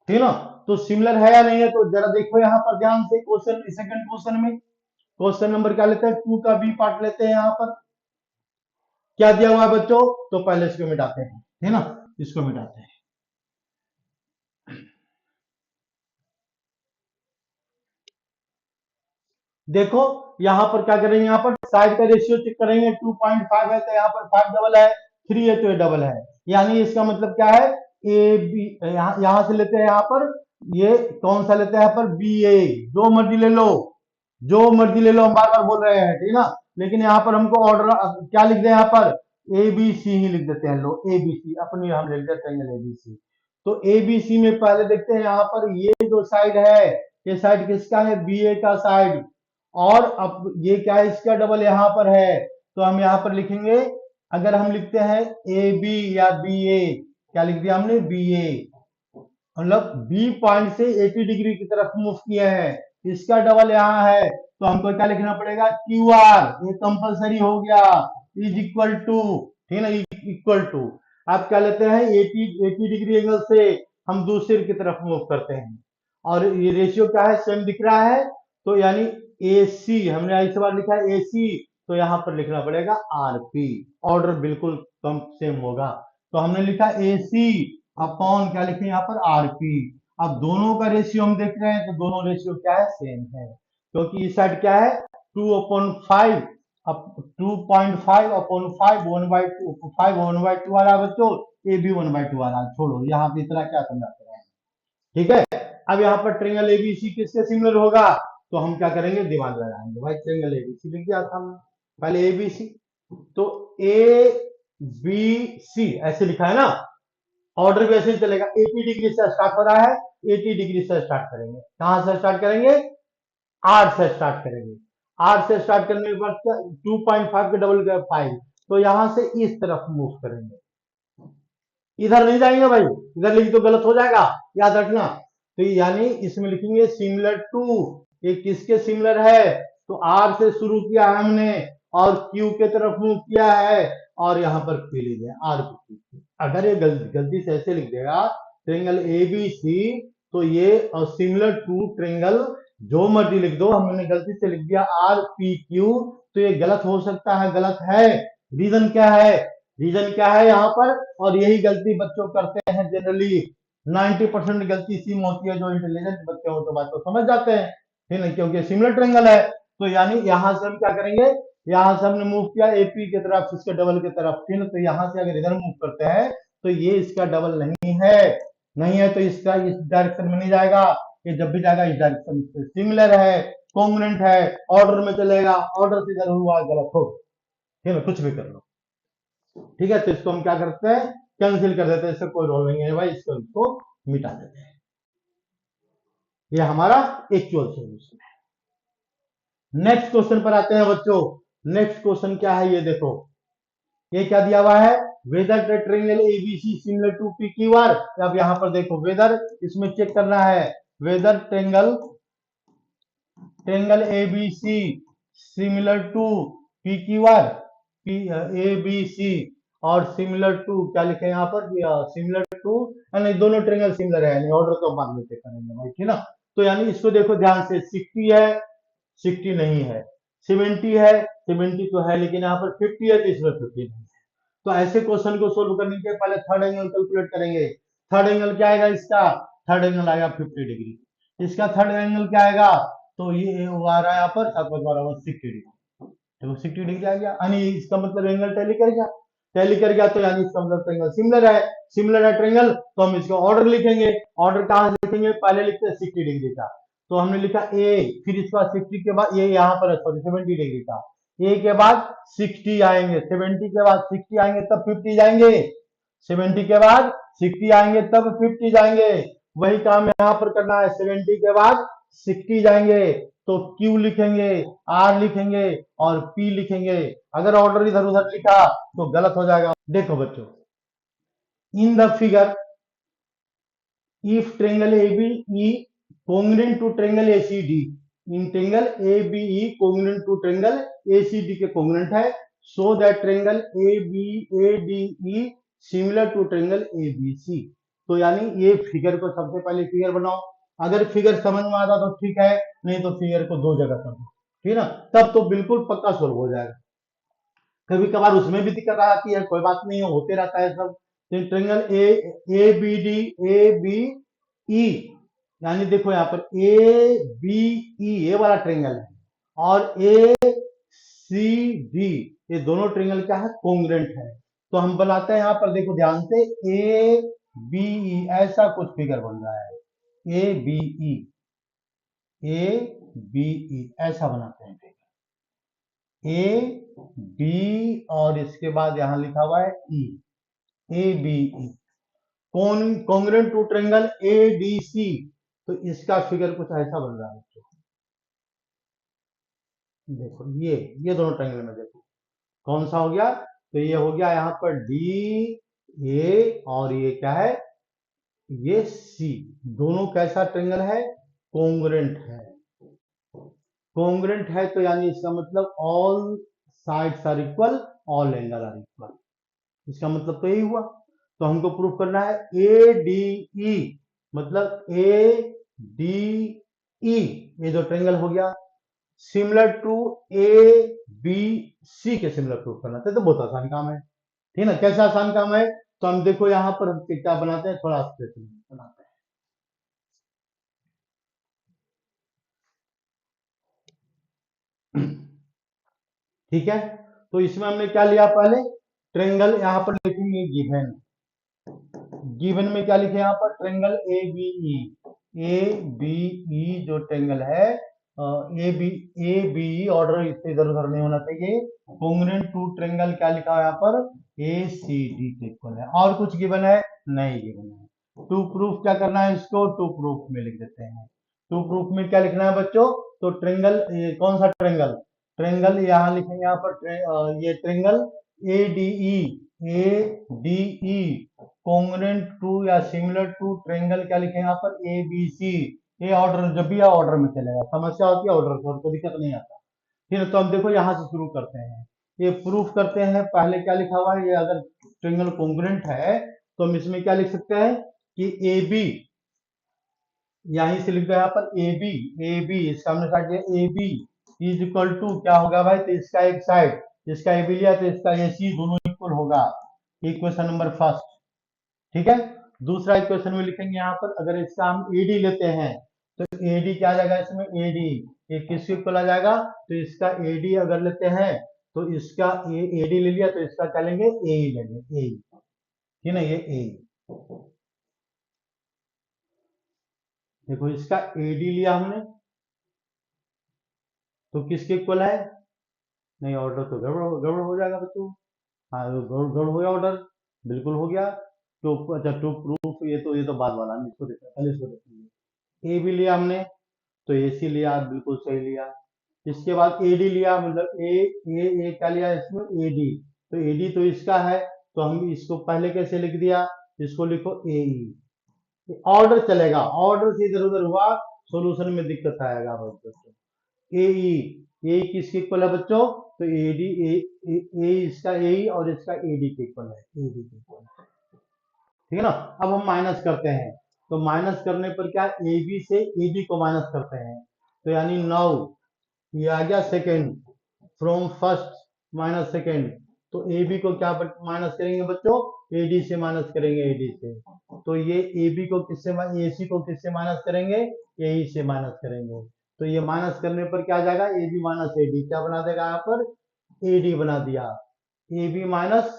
ठीक है ना। तो सिमिलर है या नहीं है, तो जरा देखो यहाँ पर ध्यान से, क्वेश्चन, सेकंड क्वेश्चन में, क्वेश्चन नंबर क्या लेते हैं, 2 का बी पार्ट लेते हैं। यहाँ पर क्या दिया हुआ है बच्चों, तो पहले इसको मिटाते हैं, है ना, इसको मिटाते हैं। देखो यहाँ पर क्या करेंगे, यहाँ पर साइड का रेशियो चेक करेंगे, 2.5 है तो यहाँ पर 5 डबल है, 3 है तो ये डबल है, यानी इसका मतलब क्या है, ए बी, यहाँ से लेते हैं, यहाँ पर ये कौन सा लेते हैं, यहाँ पर बी ए, जो मर्जी ले लो, जो मर्जी ले लो, हम बार बार बोल रहे हैं, ठीक है ना। लेकिन यहाँ पर हमको ऑर्डर क्या लिख दे, यहाँ पर ए बी सी ही लिख देते हैं, लो ए बी सी अपनी हम लिख देते हैं ए बी सी। तो ए बी सी में पहले देखते हैं, यहाँ पर ये जो साइड है, ये साइड किसका है, बी ए का साइड, और अब ये क्या है, इसका डबल यहाँ पर है, तो हम यहाँ पर लिखेंगे, अगर हम लिखते हैं ए बी या बी ए, क्या लिख दिया हमने, बी ए, मतलब बी पॉइंट से 80 डिग्री की तरफ मूव किया है, इसका डबल यहाँ है, तो हमको क्या लिखना पड़ेगा, क्यू आर, ये कंपलसरी हो गया, इज इक्वल टू, ठीक है ना, इक्वल टू, आप क्या लेते हैं, 80 डिग्री एंगल से हम दूसरे की तरफ मूव करते हैं, और ये रेशियो क्या है, सेम दिख रहा है, तो यानी ए सी, हमने इस बार लिखा है ए सी, तो यहाँ पर लिखना पड़ेगा आर पी, ऑर्डर बिल्कुल कम सेम होगा, तो हमने लिखा ए सी अपॉन, क्या लिखे यहाँ पर, आर पी। अब दोनों का रेशियो हम देख रहे हैं, तो दोनों रेशियो क्या है, सेम है, क्योंकि इस साइड क्या है, 2/5, अब 2.5 अपॉन 5, 1/2, 5 1/2 आ रहा है बच्चों, ए भी 1/2 आ रहा है, छोड़ो यहाँ पे इतना क्या समझाते हैं, ठीक है। अब यहाँ पर ट्रायंगल एबीसी किसके सिमिलर होगा, तो हम क्या करेंगे, दिमाग लगाएंगे भाई, ट्रायंगल एबीसी लिख दिया था हमने, पहले एबीसी, तो ए बी सी ऐसे लिखा है ना, ऑर्डर भी ऐसे ही चलेगा, 80 डिग्री से स्टार्ट हो रहा है, 80 डिग्री से स्टार्ट करेंगे, कहां से स्टार्ट करेंगे, आर से स्टार्ट करेंगे, आर से स्टार्ट करने के बाद 2.5 के डबल का 5, तो यहां से इस तरफ मूव करेंगे, इधर नहीं जाएंगे भाई, इधर लिख तो गलत हो जाएगा, याद रखना। तो यानी इसमें लिखेंगे सिमिलर टू, ये किसके सिमिलर है, तो आर से शुरू किया है हमने, और क्यू के तरफ मूव किया है, और यहाँ पर पी लिख दिया आर पी। अगर ये गलती से ऐसे लिख देगा, ट्रायंगल ए बी सी, तो ये सिमिलर टू ट्रायंगल, जो मर्जी लिख दो, हमने गलती से लिख दिया आर पी क्यू, तो ये गलत हो सकता है, गलत है, रीजन क्या है, रीजन क्या है यहाँ पर, और यही गलती बच्चों करते हैं जनरली, 90% गलती इसी में होती है, जो इंटेलिजेंट बच्चे हो तो बात को समझ जाते हैं, है ना, क्योंकि सिमिलर ट्रायंगल है, तो यानी यहां से हम क्या करेंगे, यहां से हमने मूव किया एपी की तरफ, इसके डबल की तरफ, ठीक है, तो यहां से अगर इधर मूव करते हैं, तो ये इसका डबल नहीं है, नहीं है तो इसका इस डायरेक्शन में नहीं जाएगा, ये जब भी जाएगा इस डायरेक्शन से सिमिलर है, कॉन्ग्रुएंट है, ऑर्डर में चलेगा, ऑर्डर से इधर हुआ गलत हो, ठीक है, कुछ भी कर लो, ठीक है। तो इसको हम क्या करते हैं, कैंसिल कर देते हैं, इससे कोई रोल नहीं है भाई, इसको मिटा देते हैं, ये हमारा एक्चुअल सोल्यूशन है। नेक्स्ट क्वेश्चन पर आते हैं बच्चों, नेक्स्ट क्वेश्चन क्या है, ये देखो, ये क्या दिया हुआ है, whether triangle ABC similar to P Q R. अब यहां पर देखो वेदर, इसमें चेक करना है, whether triangle ABC similar to P Q R, P A B C, और सिमिलर टू क्या लिखे यहाँ पर, सिमिलर टू, नहीं दोनों ट्रायंगल सिमिलर है, यानी ऑर्डर तो बाद में चेक करेंगे भाई, ठीक है ना। तो यानी इसको देखो ध्यान से, 60 है, 60 नहीं है, 70 है, 70 तो है, लेकिन यहाँ पर 50 है, तो इसमें 50 नहीं है। तो ऐसे क्वेश्चन को सोल्व करने के पहले थर्ड एंगल कैलकुलेट करेंगे, थर्ड एंगल क्या आएगा इसका, थर्ड एंगल आएगा 50 डिग्री, इसका थर्ड एंगल क्या आएगा, तो ये आ रहा है यहाँ पर 60 डिग्री, तो 60 डिग्री आ गया, यानी इसका मतलब एंगल टैली कर गया। टैली कर गया तो यानी इसका मतलब ट्रेंगल सिमिलर है। सिमिलर है ट्रेंगल, तो हम इसका ऑर्डर लिखेंगे। ऑर्डर कहां से लिखेंगे? पहले लिखते हैं 60 डिग्री का, तो हमने लिखा ए, फिर इसके बाद 60 के बाद ये यहाँ पर है, सॉरी 70 डिग्री का। ए के बाद 60 आएंगे, 70 के बाद 60 आएंगे तब 50 जाएंगे, 70 के बाद 60 आएंगे तब 50 जाएंगे। वही काम यहाँ पर करना है, 70 के बाद 60 जाएंगे तो Q लिखेंगे, R लिखेंगे और P लिखेंगे। अगर ऑर्डर इधर उधर लिखा तो गलत हो जाएगा। देखो बच्चों, in the figure if triangle ABE congruent to triangle ACD, in triangle ABE congruent to triangle ACD के congruent है, so that triangle ABADE similar to triangle ABC। तो यानी ये फिगर को सबसे पहले फिगर बनाओ, अगर फिगर समझ में आता तो ठीक है, नहीं तो फिगर को दो जगह समझो, ठीक है ना, तब तो बिल्कुल पक्का सोल्व हो जाएगा। कभी कभार उसमें भी दिक्कत आती है, कोई बात नहीं है, होते रहता है सब। तो triangle A B D, A B E, यानी देखो यहाँ पर ए बी ई ये वाला ट्रेंगल है, और ए सी डी ये दोनों ट्रेंगल क्या है? कोंग्रेंट है। तो हम बनाते हैं यहाँ पर, देखो ध्यान से, ए बी ई ऐसा कुछ फिगर बन रहा है, A B E, A B ई ऐसा बनाते हैं फिगर, ए बी और इसके बाद यहां लिखा हुआ है E, A B E congruent to triangle A D C. तो इसका फिगर कुछ ऐसा बन रहा है। देखो ये दोनों ट्रेंगल में देखो कौन सा हो गया, तो ये हो गया यहाँ पर डी ए, और ये क्या है? ये सी। दोनों कैसा ट्रेंगल है? कॉन्ग्रेंट है। कॉन्ग्रेंट है तो यानी इसका मतलब all sides are equal, all angle are equal. इसका मतलब तो यही हुआ। तो हमको प्रूफ करना है ए डी ई, मतलब ए डी ई ये जो ट्रेंगल हो गया similar to A B C के सिमिलर प्रूफ करना था, तो बहुत आसान काम है, ठीक है ना। कैसा आसान काम है? तो हम देखो यहाँ पर हम क्या बनाते हैं, थोड़ा स्पेशल बनाते हैं, ठीक है। तो इसमें हमने क्या लिया? पहले ट्रेंगल यहाँ पर लिखेंगे गिवन, गिवन में क्या लिखे यहाँ पर? Triangle A B E, A B E जो ट्रेंगल है ए बी ई, ऑर्डर इससे इधर उधर नहीं होना चाहिए। कॉन्ग्रुएंट टू ट्रेंगल क्या लिखा है यहाँ पर? ए सी डी के इक्वल है। और कुछ गिवन है? नहीं गिवन है। टू प्रूफ क्या करना है इसको? टू प्रूफ में लिख देते हैं। टू प्रूफ में क्या लिखना है बच्चों? तो ट्रेंगल, कौन सा ट्रेंगल? ट्रेंगल यहाँ लिखेंगे यहाँ पर ये triangle A D E, A D E congruent to या सिमिलर टू ट्रेंगल क्या लिखे यहाँ पर? A B C. ये ऑर्डर जब भी ऑर्डर में चलेगा, समस्या होती है ऑर्डर से, कोई दिक्कत नहीं आता। फिर तो हम देखो यहाँ से शुरू करते हैं, ये प्रूफ करते हैं। पहले क्या लिखा हुआ है? ये अगर ट्रेंगल कॉन्ग्रुएंट है तो हम इसमें क्या लिख सकते हैं कि ए बी, यहीं से लिख दो यहाँ पर ए बी इसका हमने साइड दिया, A B is equal to क्या होगा भाई? तो इसका एक साइड, इसका ए बी लिया तो इसका ए सी, दोनों इक्वल होगा। इक्वेशन नंबर फर्स्ट, ठीक है। दूसरा इक्वेशन में लिखेंगे यहाँ पर, अगर इसका हम एडी लेते हैं तो एडी क्या आ जाएगा इसमें? एडी ये किसके इक्वल आ जाएगा? तो इसका एडी अगर लेते हैं तो इसका एडी ले लिया तो इसका क्या लेंगे? ए लेंगे, ए, ठीक है ना, ये ए। देखो इसका एडी लिया हमने तो किसके इक्वल है? नहीं, ऑर्डर तो गड़बड़ हो जाएगा बच्चों। हाँ, गड़बड़ हो गया ऑर्डर, बिल्कुल हो गया। तो अच्छा, टू प्रूफ ये तो बाद वाला, हम इसको देखते हैं, पहले इसको देखेंगे। ए भी लिया हमने तो ए सी लिया, बिल्कुल सही लिया। इसके बाद ए डी लिया, मतलब ए क्या लिया इसमें? A D. तो ए डी तो इसका है, तो हम इसको पहले कैसे लिख दिया? इसको लिखो ए ई। ऑर्डर चलेगा, ऑर्डर से इधर उधर हुआ सॉल्यूशन में दिक्कत आएगा बच्चों। ए ई, ए किसके इक्वल है बच्चों? तो ए डी, ए इसका ए और इसका ए डी के इक्वल है, ए डी के इक्वल है, ठीक है ना। अब हम माइनस करते हैं, तो माइनस करने पर क्या? ए बी से ए डी को माइनस करते हैं, तो यानी 9 ये आ गया second, from first minus second. तो ए बी को क्या माइनस करेंगे बच्चों? ए डी से माइनस करेंगे, ए डी से। तो ये ए बी को किससे, ए सी को किससे माइनस करेंगे? ए ई से माइनस करेंगे। तो ये माइनस करने पर क्या आ जाएगा? A B minus A D क्या बना देगा यहाँ पर? ए डी बना दिया, ए बी माइनस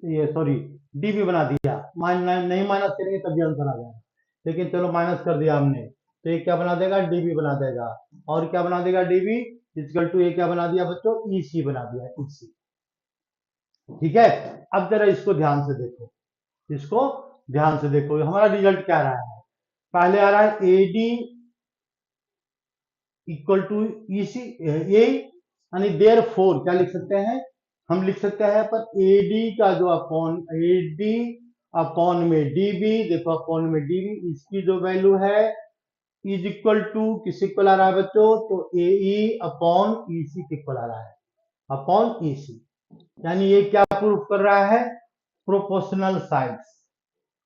ये सॉरी डी बी बना दिया, नहीं माइनस करेंगे तभी आंसर आ जाएगा, लेकिन चलो माइनस कर दिया हमने, तो ये क्या बना देगा, डीबी बना देगा, और क्या बना देगा, डीबी इक्वल टू ये क्या बना दिया बच्चों, ईसी बना दिया, ईसी। ठीक है, अब जरा इसको ध्यान से देखो, इसको ध्यान से देखो, हमारा रिजल्ट क्या रहा है, पहले आ रहा है एडी इक्वल टू ईसी ए, यानी देयर फोर क्या लिख सकते हैं, हम लिख सकते हैं पर एडी का जो अपॉन एडी अपॉन में डीबी, देखो अपॉन में डीबी, इसकी जो वैल्यू है इज इक्वल टू किस इक्वल आ रहा है बच्चों, तो ए ई अपॉन ईसी के इक्वल आ रहा है, अपॉन ईसी, यानी ये क्या प्रूफ कर रहा है, प्रोपोर्शनल साइड्स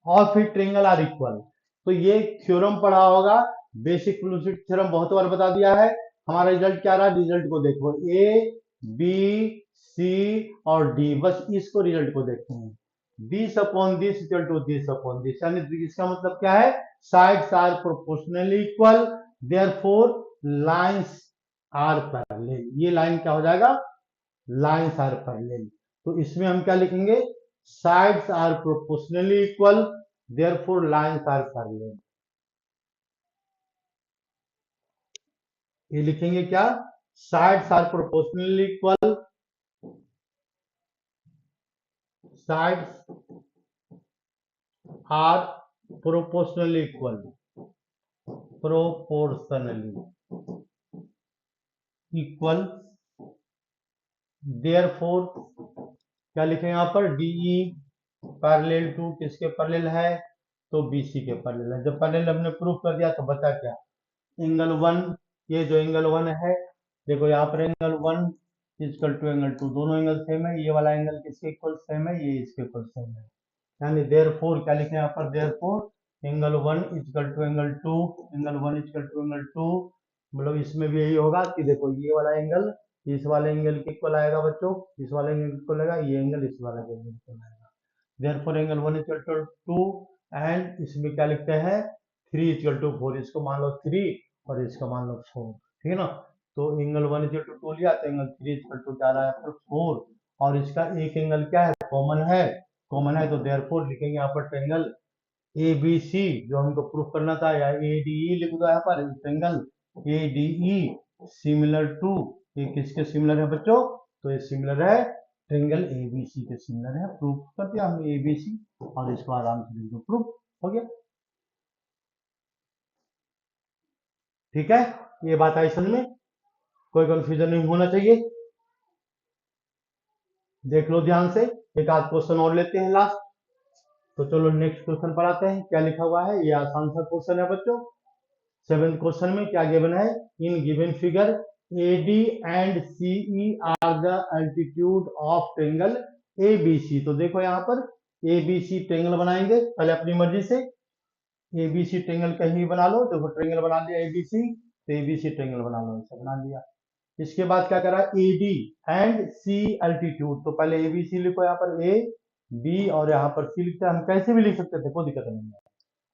और फिर ट्रेंगल आर इक्वल। तो ये थ्योरम पढ़ा होगा, बेसिक वेलोसिटी थ्योरम बहुत बार बता दिया है। हमारा रिजल्ट क्या रहा, रिजल्ट को देखो, ए बी सी और डी, बस इसको रिजल्ट को देखते हैं, this upon this equal to this upon this, यानी इसका मतलब क्या है, sides are proportionally equal, therefore lines are parallel, ये लाइन क्या हो जाएगा, लाइंस आर पैरेलल, तो इसमें हम क्या लिखेंगे, sides are proportionally equal, therefore lines are parallel, ये लिखेंगे क्या, sides are proportionally equal, sides are proportionally equal, proportionally equal, therefore क्या लिखें यहाँ पर, डीई पैरेलल टू किसके पैरेलल है, तो बीसी के पैरेलल है, जब पैरेलल हमने प्रूफ कर दिया तो बचा क्या, एंगल वन, ये जो एंगल वन है, देखो यहाँ पर angle one equal to angle two, दोनों एंगल सेम है, ये वाला एंगल किसके इक्वल सेम है, ये इसके इक्वल सेम है, यानी देयरफॉर क्या लिखे यहाँ पर, therefore angle one equal to angle two, angle one equal to angle two, मतलब इसमें भी यही होगा कि देखो ये वाला एंगल इस वाले एंगल के इक्वल आएगा बच्चों, इस वाले एंगल के इक्वल आएगा, ये एंगल इस वाले एंगल के इक्वल आएगा, therefore angle one equal to two, and इसमें क्या लिखते हैं, थ्री इक्वल टू फोर, इसको मान लो थ्री और इसका मान लो फोर, ठीक है ना, तो angle one equal to two लिया, तो एंगल थ्री इक्वल टू क्या रहा है, फोर, और इसका एक एंगल क्या है, कॉमन है, तो देयरफॉर लिखेंगे यहाँ पर ट्रायंगल ए बी सी, जो हमको प्रूफ करना था, या ए डी ई लिख दो यहाँ पर, triangle A D E similar to, ये किसके सिमिलर है बच्चों, तो ये सिमिलर है ट्रायंगल ए बी सी के सिमिलर है, प्रूफ कर दिया हमने ए बी सी, और इसको आराम से लिख दो, प्रूफ हो गया, ठीक है, ये बात आई समझ में, कोई कंफ्यूजन नहीं होना चाहिए, देख लो ध्यान से, एक आध क्वेश्चन और लेते हैं लास्ट, तो चलो नेक्स्ट क्वेश्चन पर आते हैं, क्या लिखा हुआ है, ये आसान सा क्वेश्चन है बच्चों, सेवेंथ क्वेश्चन में क्या गिवन है, in given figure AD and CE are the altitude of triangle ABC, तो देखो यहाँ पर ABC ट्रायंगल बनाएंगे, पहले अपनी मर्जी से ABC ट्रायंगल कहीं बना लो, देखो ट्रायंगल बना लिया ABC, तो ABC ट्रायंगल बना लो, ऐसा बना लिया, इसके बाद क्या करा, AD एंड C एल्टीट्यूड, तो पहले ABC लिखो यहाँ पर A B और यहाँ पर C लिखते हैं, हम कैसे भी लिख सकते थे, कोई दिक्कत नहीं है,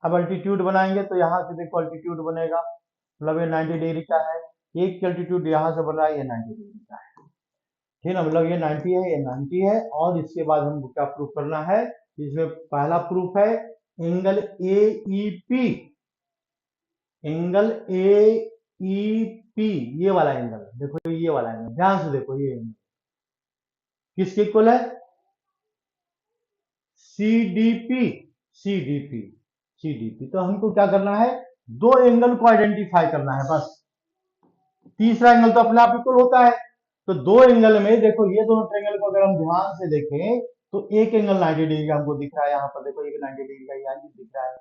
अब अल्टीट्यूड बनाएंगे तो यहाँ से देखो अल्टीट्यूड बनेगा, मतलब ये 90 डिग्री का है, एक अल्टीट्यूड यहाँ से बन रहा है, ये 90 डिग्री का है, ठीक है ना, मतलब ये 90 है, ये 90 है, और इसके बाद हमको क्या प्रूफ करना है, इसमें पहला प्रूफ है एंगल AEP, एंगल AEP, ये वाला एंगल, देखो ये वाला एंगल, ध्यान से देखो, ये एंगल किसके इक्वल है, CDP, CDP, CDP, तो हमको क्या करना है, दो एंगल को आइडेंटिफाई करना है बस, तीसरा एंगल तो अपने आप इक्वल होता है, तो दो एंगल में देखो, ये दोनों ट्रायंगल को अगर हम ध्यान से देखें तो एक एंगल 90 डिग्री का हमको दिख रहा है, यहाँ पर देखो एक 90 डिग्री का ये दिख रहा है,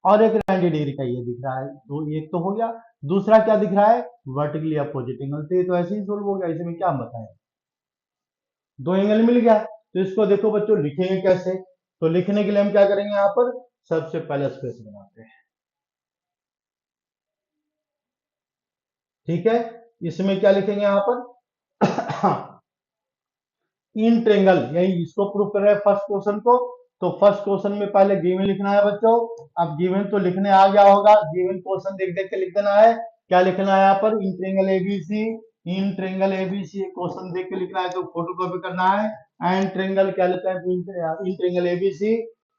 और एक 90 डिग्री का ये दिख रहा है, तो एक तो हो गया, दूसरा क्या दिख रहा है, वर्टिकली अपोजिट एंगल, तो ये तो ऐसे ही सोल्व हो गया, इसमें क्या हम बताएं, दो एंगल मिल गया, तो इसको देखो बच्चों लिखेंगे कैसे, तो लिखने के लिए हम क्या करेंगे, यहाँ पर सबसे पहले स्पेस बनाते हैं, ठीक है, इसमें क्या लिखेंगे यहाँ पर इन ट्रेंगल, यही इसको प्रूव कर रहे हैं फर्स्ट क्वेश्चन को, तो फर्स्ट क्वेश्चन में पहले गिवन लिखना है बच्चों, अब गिवन तो लिखने आ गया होगा, गिवन क्वेश्चन देख देख के लिख देना है, क्या लिखना है यहाँ पर, in triangle ABC in triangle ABC question देख के लिखना है तो फोटो कॉपी करना है। एंड ट्रेंगल क्या लेते हैं, इन ट्रेंगल एबीसी,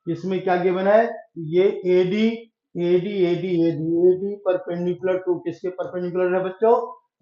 इसमें क्या गिवन है, ये A D A D A D A D A D perpendicular to किसके परपेंडिकुलर है बच्चों,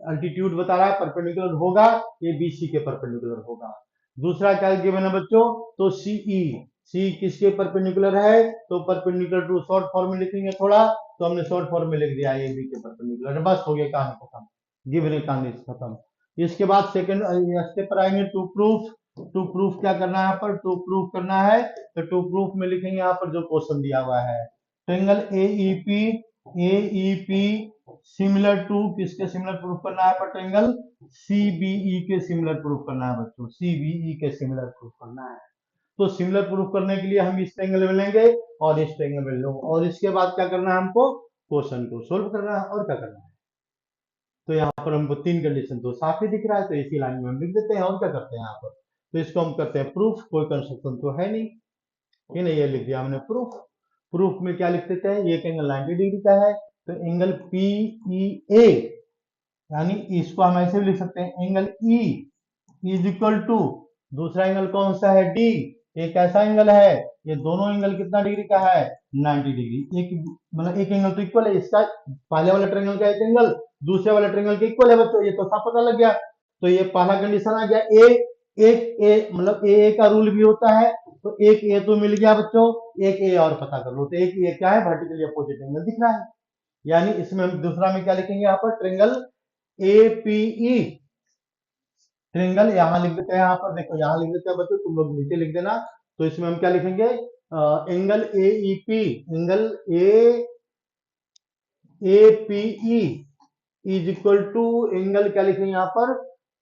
अल्टीट्यूड बता रहा है परपेंडिकुलर होगा, ये बीसी के परपेंडिकुलर होगा। दूसरा क्या गिवन है बच्चों, तो सीई, सी किसके परपेंडिकुलर है, तो परपेंडिकुलर टू, शॉर्ट फॉर्म में लिखेंगे थोड़ा, तो हमने शॉर्ट फॉर्म में लिख दिया ए बी के परपेंडिकुलर, बस हो गया कहानी खत्म, गिवन कहानी खत्म। इसके बाद सेकंड स्टेप पर आएंगे, टू प्रूफ। टू प्रूफ क्या करना है यहाँ पर, टू प्रूफ करना है, तो टू प्रूफ में लिखेंगे यहाँ पर जो क्वेश्चन दिया हुआ है, triangle A E P, A E P similar to किसके सिमिलर प्रूफ करना है पर ट्रेंगल सीबीई के सिमिलर प्रूफ करना है बच्चों, सीबीई के सिमिलर प्रूफ करना है। तो सिमिलर प्रूफ करने के लिए हम इस ट्रेंगल में लेंगे और इस ट्रेंगल में लो, और इसके बाद क्या करना है हमको, क्वेश्चन को सोल्व करना है, और क्या करना है। तो यहाँ पर हमको तीन कंडीशन तो साफ ही दिख रहा है, तो इसी लाइन में हम लिख देते हैं, और क्या करते हैं यहाँ पर, तो इसको हम करते हैं प्रूफ, कोई कंस्ट्रक्शन तो है नहीं, ये नहीं, ये लिख दिया हमने प्रूफ। प्रूफ में क्या लिख देते हैं, एक एंगल 90 डिग्री का है, तो एंगल पी ई ए, यानी इसको हम ऐसे भी लिख सकते हैं, angle E is equal to, दूसरा एंगल कौन सा है, डी, एक ऐसा एंगल है, ये दोनों एंगल कितना डिग्री का है, 90 डिग्री, एक मतलब एक एंगल तो इक्वल है इसका, पहले वाला ट्रायंगल का एक एंगल दूसरे वाला ट्रायंगल के इक्वल है बच्चों, ये तो साफ पता लग गया। तो ये पहला कंडीशन आ गया, ए एक ए मतलब ए का रूल भी होता है, तो एक ए तो मिल गया बच्चों, एक ए और पता कर लो, तो एक ए क्या है, वर्टिकली अपोजिट एंगल दिख रहा है, यानी इसमें हम दूसरा में क्या लिखेंगे यहाँ पर, ट्रायंगल एपीई, ट्रिंगल यहाँ लिख देते हैं, यहाँ पर देखो यहाँ लिख देते हैं बच्चों, तुम लोग नीचे लिख देना। तो इसमें हम क्या लिखेंगे, angle A E P, angle A P E is equal to angle क्या लिखेंगे यहाँ पर,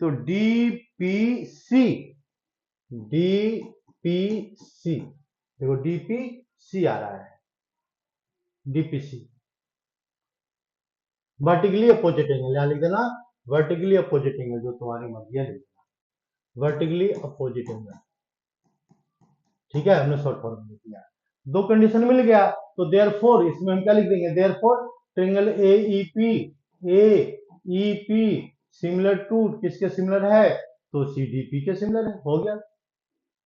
तो डीपीसी, डीपीसी देखो डीपीसी आ रहा है, डीपीसी वर्टिकली अपोजिट एंगल, यहाँ लिख देना वर्टिकली अपोजिट एंगल, जो तुम्हारी मर्जी है लिख देना वर्टिकली अपोजिट एंगल, ठीक है, हमने शॉर्ट फॉर्म में किया, दो कंडीशन मिल गया, तो देयरफॉर इसमें हम क्या लिख देंगे, therefore triangle A E P, A E P similar to किसके सिमिलर है, तो सीडीपी के सिमिलर है, हो गया,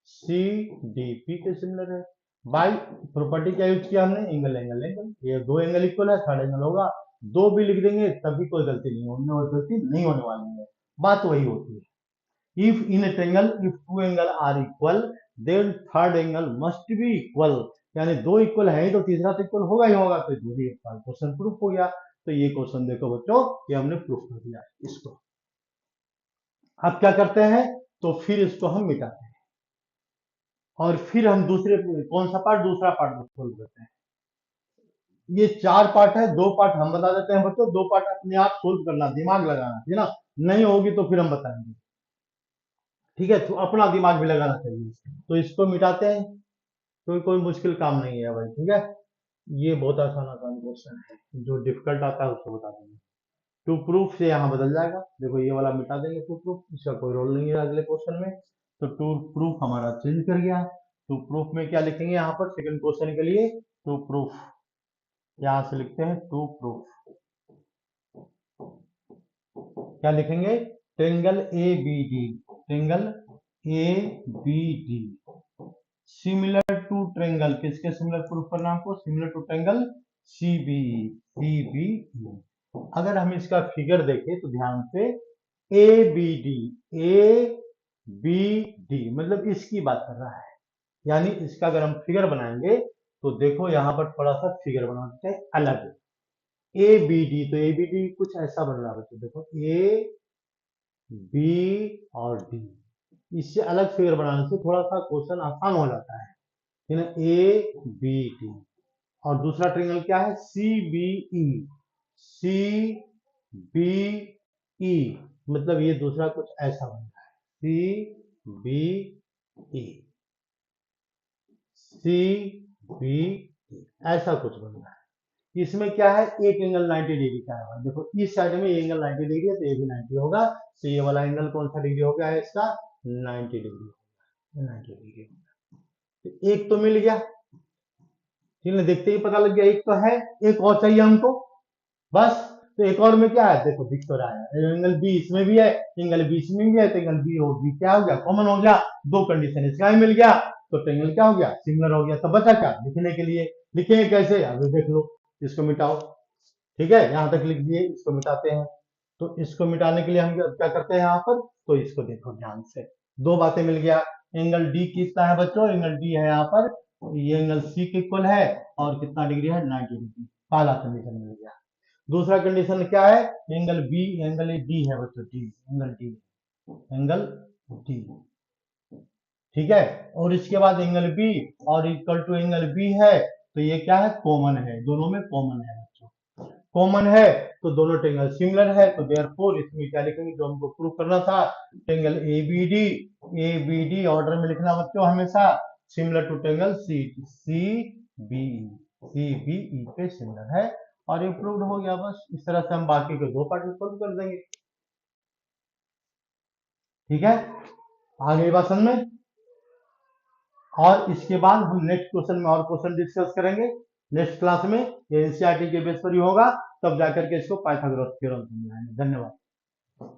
सीडीपी के सिमिलर है। बाय प्रॉपर्टी क्या यूज किया हमने, एंगल एंगल एंगल, ये दो एंगल इक्वल है, थर्ड एंगल होगा, दो भी लिख देंगे तभी कोई गलती नहीं होने, और गलती नहीं होने वाली है, बात वही होती है। If in a triangle, if two angle are equal, then third angle must be equal, यानी दो इक्वल है तो तीसरा तो इक्वल होगा ही होगा, तो दूसरी क्वेश्चन प्रूफ हो गया। तो ये क्वेश्चन देखो बच्चों, ये हमने प्रूफ कर दिया इसको। अब क्या करते हैं, तो फिर इसको हम मिटाते हैं, और फिर हम दूसरे कौन सा पार्ट, दूसरा पार्ट सोल्व करते हैं। ये चार पार्ट है, दो पार्ट हम बता देते हैं बच्चों, दो पार्ट अपने आप सोल्व करना, दिमाग लगाना है ना, नहीं होगी तो फिर हम बताएंगे, ठीक है, तो अपना दिमाग भी लगाना चाहिए। तो इसको मिटाते हैं, कोई मुश्किल काम नहीं है भाई, ठीक है, ये बहुत आसान आसान क्वेश्चन है, जो डिफिकल्ट आता है उसको बता देंगे। टू प्रूफ से यहाँ बदल जाएगा, देखो ये वाला मिटा देंगे, टू प्रूफ इसका कोई रोल नहीं है अगले क्वेश्चन में, तो टू प्रूफ हमारा चेंज कर गया। टू प्रूफ में क्या लिखेंगे यहाँ पर सेकंड क्वेश्चन के लिए, टू प्रूफ, यहाँ से लिखते हैं टू प्रूफ, क्या लिखेंगे, triangle A B D, triangle A B D similar to triangle, किसके सिमिलर प्रूफ करना हमको, similar to triangle C B E, C B E. अगर हम इसका फिगर देखें तो ध्यान से, A B D, A B D मतलब इसकी बात कर रहा है, यानी इसका अगर हम फिगर बनाएंगे तो देखो यहाँ पर थोड़ा सा फिगर बनाते हैं अलग, ए बी डी, तो ए बी डी कुछ ऐसा बन रहा है बच्चों, देखो ए बी और डी, इससे अलग फिगर बनाने से थोड़ा सा क्वेश्चन आसान हो जाता है ना, ए बी डी, और दूसरा ट्रायंगल क्या है, सी बी ई, सी बी ई मतलब ये दूसरा कुछ ऐसा बन रहा है, सी बी ई, सी बी ऐसा कुछ बन रहा है। इसमें क्या है, एक एंगल 90 डिग्री का है, देखो इस साइड में ये एंगल 90 डिग्री है, तो ये भी 90 होगा, तो ये वाला एंगल कौन सा डिग्री हो गया है इसका, 90 डिग्री, 90 डिग्री होगा, तो एक तो मिल गया, ठीक है, देखते ही पता लग गया एक तो है, एक और चाहिए हमको, बस तो एक और में क्या है, देखो दिख तो रहा है, एंगल बी इसमें भी है, एंगल बी इसमें भी है, तो एंगल बी और बी क्या हो गया, कॉमन हो गया, दो कंडीशन इसका ही मिल गया, तो ट्रायंगल क्या हो गया, सिमिलर हो गया। तो बचा क्या लिखने के लिए, लिखेंगे कैसे, अभी देख लो, इसको मिटाओ, ठीक है, यहां तक लिख दिए, इसको मिटाते हैं। तो इसको मिटाने के लिए हम क्या करते हैं यहाँ पर, तो इसको देखो ध्यान से, दो बातें मिल गया, एंगल डी कितना है बच्चों, एंगल डी है यहाँ पर, ये एंगल सी के इक्वल है, और कितना डिग्री है, 90 डिग्री, पहला कंडीशन मिल गया। दूसरा कंडीशन क्या है, एंगल बी, एंगल डी है बच्चों, D, angle D, angle D, ठीक है, और इसके बाद एंगल बी और इक्वल टू एंगल बी है, तो ये क्या है, कॉमन है, दोनों में कॉमन है बच्चों, कॉमन है, तो दोनों ट्रायंगल सिमिलर है, तो देयरफॉर इसमें क्या लिखेंगे, जो हमको प्रूव करना था, triangle A B D order में लिखना बच्चों हमेशा, similar to triangle C B E पे सिमिलर है, और ये प्रूव्ड हो गया। बस इस तरह से हम बाकी के दो पार्ट सॉल्व कर देंगे, ठीक है, आ गई बात समझ में। और इसके बाद हम नेक्स्ट क्वेश्चन में और क्वेश्चन डिस्कस करेंगे नेक्स्ट क्लास में, ये एनसीईआरटी के बेस पर ही होगा, तब जाकर के इसको पाइथागोरस थ्योरम समझाएंगे। धन्यवाद।